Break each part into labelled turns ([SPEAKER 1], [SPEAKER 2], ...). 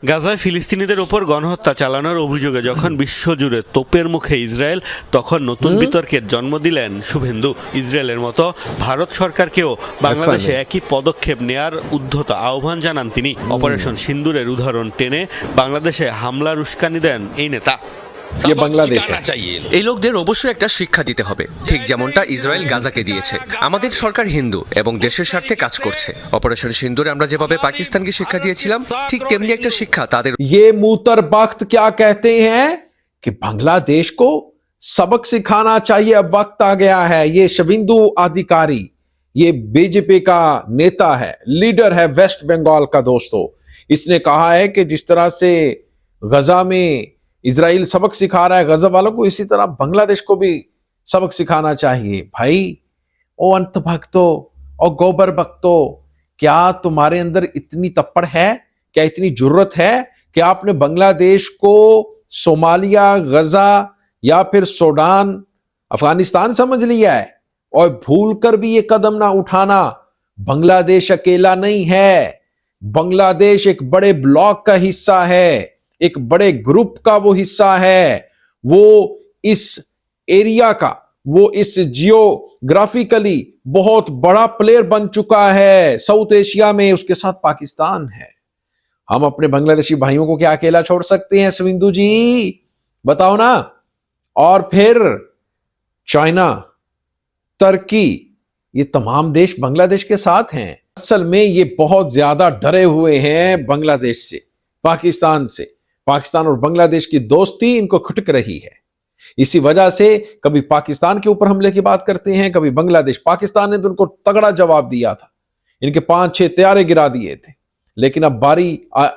[SPEAKER 1] গাজায় ফিলিস্তিনিদের ওপর গণহত্যা চালানোর অভিযোগে যখন বিশ্বজুড়ে তোপের মুখে ইসরায়েল, তখন নতুন বিতর্কের জন্ম দিলেন শুভেন্দু। ইসরায়েলের মতো ভারত সরকারকেও বাংলাদেশে একই পদক্ষেপ নেয়ার উদ্ধত আহ্বান জানান তিনি। অপারেশন সিন্দুরের উদাহরণ টেনে বাংলাদেশে হামলার উস্কানি দেন এই নেতা।
[SPEAKER 2] এই লোকদের অবশ্যই একটা শিক্ষা দিতে হবে, ঠিক যেমনটা ইসরায়েল গাজাকে দিয়েছে। আমাদের সরকার হিন্দু এবং দেশের স্বার্থে কাজ করছে। অপারেশন সিন্দুরে আমরা যেভাবে পাকিস্তানকে শিক্ষা দিয়েছিলাম, ঠিক তেমনি একটা শিক্ষা তাদের।
[SPEAKER 3] ये मुतर बख्त क्या कहते हैं कि बांग्लादेश को सबक सिखाना चाहिए, अब वक्त आ गया है। ये शुभेंदु अधिकारी, ये बीजेपी का नेता है, लीडर है वेस्ट बंगाल का। दोस्तों, इसने कहा है कि जिस तरह से गजा में इजराइल सबक सिखा रहा है गजा वालों को, इसी तरह बांग्लादेश को भी सबक सिखाना चाहिए। भाई ओ अंत भक्तों और गोबर भक्तों, क्या तुम्हारे अंदर इतनी तप्पड़ है, क्या इतनी जुर्रत है कि आपने बांग्लादेश को सोमालिया, गजा या फिर सूडान, अफगानिस्तान समझ लिया है? और भूलकर भी ये कदम ना उठाना। बांग्लादेश अकेला नहीं है, बांग्लादेश एक बड़े ब्लॉक का हिस्सा है, एक बड़े ग्रुप का वो हिस्सा है। वो इस एरिया का, वो इस जियोग्राफिकली बहुत बड़ा प्लेयर बन चुका है साउथ एशिया में। उसके साथ पाकिस्तान है। हम अपने बांग्लादेशी भाइयों को क्या अकेला छोड़ सकते हैं शुभेंदु जी? बताओ ना। और फिर चाइना, तुर्की, ये तमाम देश बांग्लादेश के साथ हैं। असल में ये बहुत ज्यादा डरे हुए हैं बांग्लादेश से, पाकिस्तान से। पाकिस्तान और बांग्लादेश की दोस्ती इनको खटक रही है। इसी वजह से कभी पाकिस्तान के ऊपर हमले की बात करते हैं, कभी बांग्लादेश। पाकिस्तान ने तो उनको तगड़ा जवाब दिया था, इनके 5-6 तैयारे गिरा दिए थे। लेकिन अब बारी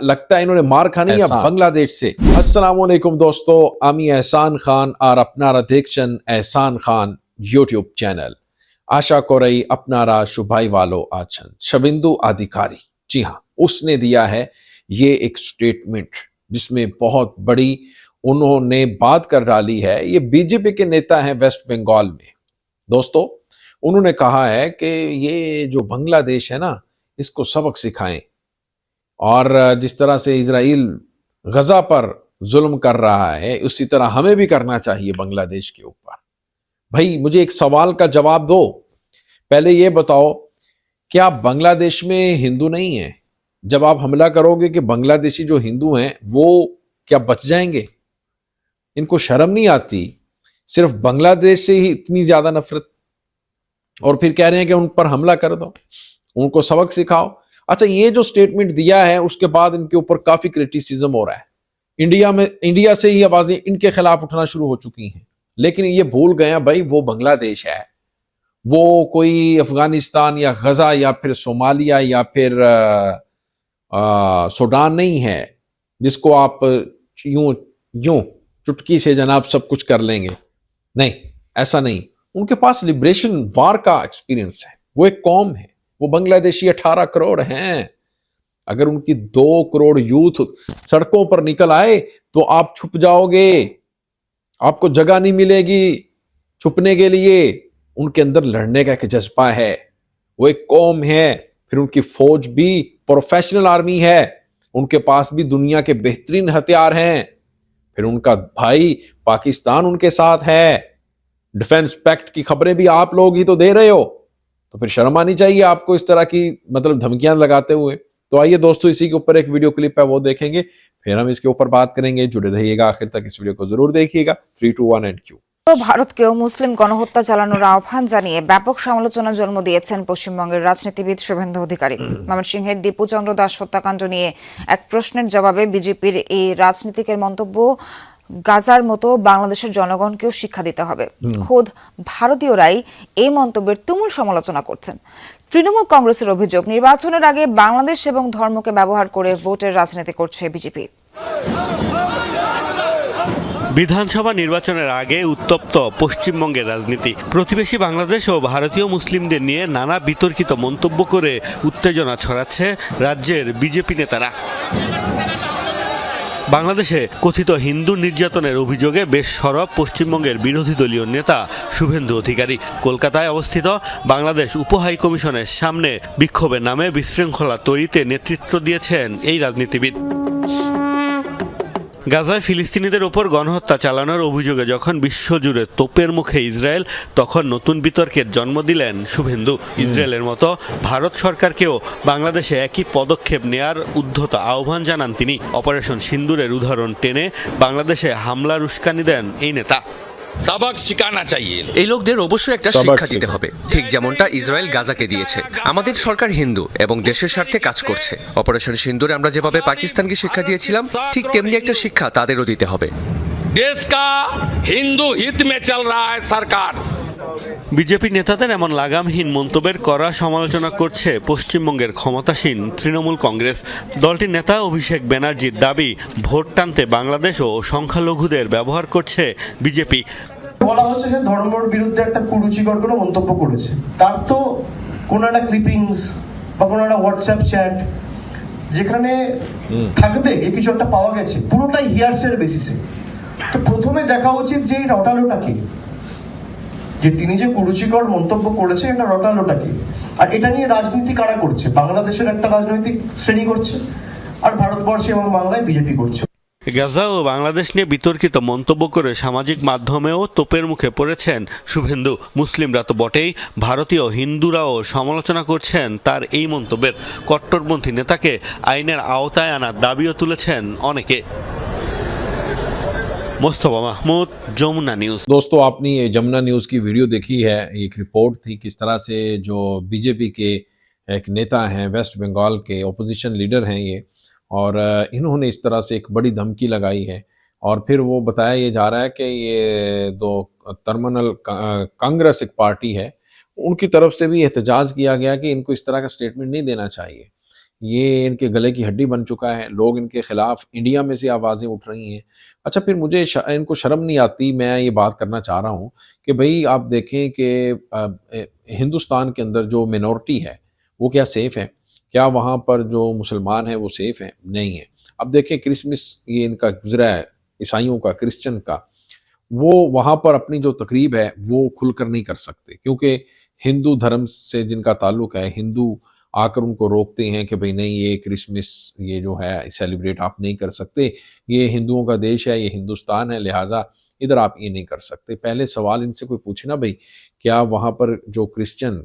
[SPEAKER 3] लगता है इन्होंने मार खानी है बांग्लादेश से। अस्सलाम वालेकुम दोस्तों, আমি এহসান খান আর আপনারা দেখছেন এহসান খান यूट्यूब चैनल। आशा করি আপনারা সবাই ভালো আছেন। शुभेंदु अधिकारी, जी हाँ, उसने दिया है ये एक स्टेटमेंट जिसमें बहुत बड़ी उन्होंने बात कर डाली है। ये बीजेपी के नेता हैं वेस्ट बंगाल में। दोस्तों, उन्होंने कहा है कि ये जो बांग्लादेश है ना, इसको सबक सिखाएं। और जिस तरह से इजराइल गजा पर जुल्म कर रहा है, उसी तरह हमें भी करना चाहिए बांग्लादेश के ऊपर। भाई, मुझे एक सवाल का जवाब दो। पहले ये बताओ, क्या बांग्लादेश में हिंदू नहीं है? जब आप हमला करोगे कि बांग्लादेशी जो हिंदू हैं वो क्या बच जाएंगे? इनको शर्म नहीं आती? सिर्फ बांग्लादेश से ही इतनी ज्यादा नफरत, और फिर कह रहे हैं कि उन पर हमला कर दो, उनको सबक सिखाओ। अच्छा, ये जो स्टेटमेंट दिया है उसके बाद इनके ऊपर काफी क्रिटिसिज्म हो रहा है। इंडिया से ही आवाजें इनके खिलाफ उठना शुरू हो चुकी हैं। लेकिन ये भूल गए हैं भाई, वो बांग्लादेश है, वो कोई अफगानिस्तान या गजा या फिर सोमालिया या फिर सूडान नहीं है जिसको आप यूं यूं चुटकी से जनाब सब कुछ कर लेंगे। नहीं, ऐसा नहीं। उनके पास लिबरेशन वार का एक्सपीरियंस है। वो एक कौम है, वो बांग्लादेशी 18 करोड़ हैं। अगर उनकी 2 करोड़ यूथ सड़कों पर निकल आए तो आप छुप जाओगे, आपको जगह नहीं मिलेगी छुपने के लिए। उनके अंदर लड़ने का एक जज्बा है, वो एक कौम है। फिर उनकी फौज भी प्रोफेशनल आर्मी है, उनके पास भी दुनिया के बेहतरीन हथियार हैं। फिर उनका भाई पाकिस्तान उनके साथ है। डिफेंस पैक्ट की खबरें भी आप लोग ही तो दे रहे हो, तो फिर शर्म आनी चाहिए आपको इस तरह की मतलब धमकियां लगाते हुए। तो आइए दोस्तों, इसी के ऊपर एक वीडियो क्लिप है, वो देखेंगे, फिर हम इसके ऊपर बात करेंगे। जुड़े रहिएगा आखिर तक, इस वीडियो को जरूर देखिएगा। 3, 2, 1 एंड क्यू।
[SPEAKER 4] ভারতকেও মুসলিম গণহত্যা চালানোর আহ্বান জানিয়ে ব্যাপক সমালোচনা জন্ম দিয়েছেন পশ্চিমবঙ্গের রাজনীতিবিদ শুভেন্দু অধিকারী। ময়মনসিংহের দীপুচন্দ্র দাস হত্যাকাণ্ড নিয়ে এক প্রশ্নের জবাবে বিজেপির এই রাজনীতিকের মন্তব্য, গাজার মতো বাংলাদেশের জনগণকেও শিক্ষা দিতে হবে। খোদ ভারতীয়রাই এই মন্তব্যের তুমুল সমালোচনা করছেন। তৃণমূল কংগ্রেসের অভিযোগ, নির্বাচনের আগে বাংলাদেশ এবং ধর্মকে ব্যবহার করে ভোটের রাজনীতি করছে বিজেপি।
[SPEAKER 1] বিধানসভা নির্বাচনের আগে উত্তপ্ত পশ্চিমবঙ্গের রাজনীতি। প্রতিবেশী বাংলাদেশ ও ভারতীয় মুসলিমদের নিয়ে নানা বিতর্কিত মন্তব্য করে উত্তেজনা ছড়াচ্ছে রাজ্যের বিজেপি নেতারা। বাংলাদেশে কথিত হিন্দু নির্যাতনের অভিযোগে বেশ সরব পশ্চিমবঙ্গের বিরোধী দলীয় নেতা শুভেন্দু অধিকারী। কলকাতায় অবস্থিত বাংলাদেশ উপহাই কমিশনের সামনে বিক্ষোভের নামে বিশৃঙ্খলা তৈরিতে নেতৃত্ব দিয়েছেন এই রাজনীতিবিদ। গাজায় ফিলিস্তিনিদের ওপর গণহত্যা চালানোর অভিযোগে যখন বিশ্বজুড়ে তোপের মুখে ইসরায়েল, তখন নতুন বিতর্কের জন্ম দিলেন শুভেন্দু। ইসরায়েলের মতো ভারত সরকারকেও বাংলাদেশে একই পদক্ষেপ নেয়ার উদ্ধত আহ্বান জানান তিনি। অপারেশন সিন্দুরের উদাহরণ টেনে বাংলাদেশে হামলার উস্কানি দেন এই নেতা।
[SPEAKER 5] सबक सिखाना चाहिए।
[SPEAKER 2] এই লোকদের অবশ্যই একটা শিক্ষা দিতে হবে, ঠিক যেমনটা ইসরায়েল গাজাকে দিয়েছে। আমাদের সরকার হিন্দু এবং দেশের স্বার্থে কাজ করছে। অপারেশন সিন্দুরে আমরা যেভাবে পাকিস্তানকে শিক্ষা দিয়েছিলাম, ঠিক তেমনি একটা শিক্ষা তাদেরও দিতে হবে।
[SPEAKER 5] देश का हिंदू हित में चल रहा है सरकार।
[SPEAKER 1] বিজেপি নেতাদের এমন লাগামহীন মন্তব্যের কড়া সমালোচনা করছে পশ্চিমবঙ্গের ক্ষমতাসীন তৃণমূল কংগ্রেস। দলটির নেতা অভিষেক ব্যানার্জির দাবি, ভোট টানতে বাংলাদেশ ও সংখ্যালঘুদের ব্যবহার করছে বিজেপি।
[SPEAKER 6] বলা হচ্ছে যে ধর্মের বিরুদ্ধে একটা কুরুচিকর কোনো মন্তব্য করেছে, তার তো কোনো একটা ক্লিপিংস বা কোনো একটা হোয়াটসঅ্যাপ চ্যাট যেখানে থাকবে কিছু একটা পাওয়া গেছে, পুরোটাই হিয়ারসের বেসিসে। তো প্রথমে দেখা উচিত যে এই রটালোটাকে, যে তিনি যে কুরুচিকর মন্তব্য করেছে, এটা রটালোটাকে, আর এটা নিয়ে রাজনীতি কারা করছে? বাংলাদেশের একটা রাজনৈতিক শ্রেণী করছে, আর ভারতবর্ষে এবং বাংলায় বিজেপি করছে।
[SPEAKER 1] গাজা ও বাংলাদেশ নিয়ে বিতর্কিত মন্তব্য করে সামাজিক মাধ্যমেও তোপের মুখে পড়েছেন শুভেন্দু। মুসলিমরা তো বটেই, ভারতীয় হিন্দুরাও সমালোচনা করছেন তার এই মন্তব্যের। কট্টরপন্থী নেতাকে আইনের আওতায় আনার দাবিও তুলেছেন অনেকে। মোস্তফা মাহমুদ, যমুনা নিউজ।
[SPEAKER 3] दोस्तों, आपने ये जमुना न्यूज़ की वीडियो देखी है। एक रिपोर्ट थी किस तरह से जो बीजेपी के एक नेता हैं, वेस्ट बंगाल के ओपोजिशन लीडर हैं ये, और इन्होंने इस तरह से एक बड़ी धमकी लगाई है। और फिर वो बताया ये जा रहा है कि ये दो तृणमूल कांग्रेस एक पार्टी है, उनकी तरफ से भी एहतजाज किया गया कि इनको इस तरह का स्टेटमेंट नहीं देना चाहिए। ये इनके गले की हड्डी बन चुका है। लोग इनके खिलाफ इंडिया में से आवाज़ें उठ रही हैं। अच्छा, फिर मुझे इनको शर्म नहीं आती? मैं ये बात करना चाह रहा हूँ कि भाई आप देखें कि हिंदुस्तान के अंदर जो मिनॉरिटी है वो क्या सेफ़ है? क्या वहाँ पर जो मुसलमान हैं वो सेफ़ हैं? नहीं है। अब देखें, क्रिसमस ये इनका गुजरा है, ईसाइयों का, क्रिश्चियन का, वो वहाँ पर अपनी जो तकरीब है वो खुलकर नहीं कर सकते, क्योंकि हिंदू धर्म से जिनका ताल्लुक है, हिंदू आकर उनको रोकते हैं कि भाई नहीं, ये क्रिसमस ये जो है सेलिब्रेट आप नहीं कर सकते, ये हिंदुओं का देश है, ये हिंदुस्तान है, लिहाजा इधर आप ये नहीं कर सकते। पहले सवाल इनसे कोई पूछे ना, भाई क्या वहाँ पर जो क्रिश्चियन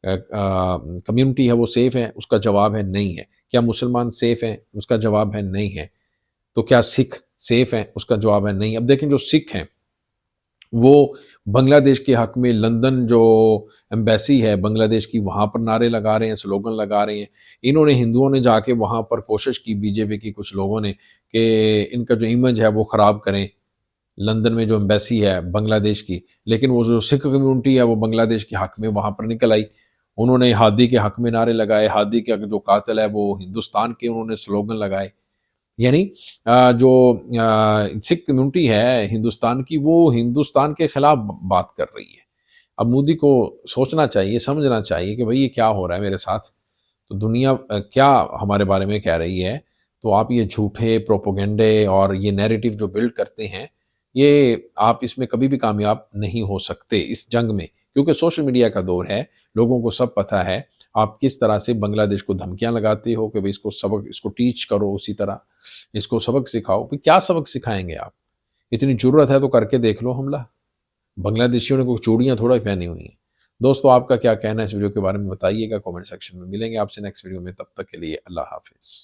[SPEAKER 3] कम्युनिटी है वो सेफ़ है? उसका जवाब है नहीं है। क्या मुसलमान सेफ़ हैं? उसका जवाब है नहीं है। तो क्या सिख सेफ़ हैं? उसका जवाब है नहीं। अब देखें, जो सिख हैं वो बांग्लादेश के हक में लंदन जो एम्बेसी है बांग्लादेश की, वहाँ पर नारे लगा रहे हैं, स्लोगन लगा रहे हैं। इन्होंने, हिंदुओं ने जाके वहाँ पर कोशिश की, बीजेपी की कुछ लोगों ने, कि इनका जो इमेज है वो ख़राब करें लंदन में जो एम्बेसी है बांग्लादेश की। लेकिन वो जो सिख कम्युनिटी है वो बांग्लादेश के हक में वहाँ पर निकल आई। उन्होंने हादी के हक में नारे लगाए, हादी के जो कातिल है वो हिंदुस्तान के, उन्होंने स्लोगन लगाए। यानी जो सिख कम्युनिटी है हिंदुस्तान की, वो हिंदुस्तान के खिलाफ बात कर रही है। अब मोदी को सोचना चाहिए, समझना चाहिए कि भाई ये क्या हो रहा है मेरे साथ, तो दुनिया क्या हमारे बारे में कह रही है। तो आप ये झूठे प्रोपोगेंडे और ये नैरेटिव जो बिल्ड करते हैं, ये आप इसमें कभी भी कामयाब नहीं हो सकते इस जंग में, क्योंकि सोशल मीडिया का दौर है, लोगों को सब पता है आप किस तरह से बांग्लादेश को धमकियां लगाते हो कि भाई इसको सबक, इसको टीच करो, उसी तरह इसको सबक सिखाओ। भाई क्या सबक सिखाएंगे आप? इतनी जरूरत है तो करके देख लो हमला। बांग्लादेशियों ने कोई चूड़ियां थोड़ा पहनी हुई हैं। दोस्तों, आपका क्या कहना है इस वीडियो के बारे में बताइएगा कमेंट सेक्शन में। मिलेंगे आपसे नेक्स्ट वीडियो में, तब तक के लिए अल्लाह हाफिज़।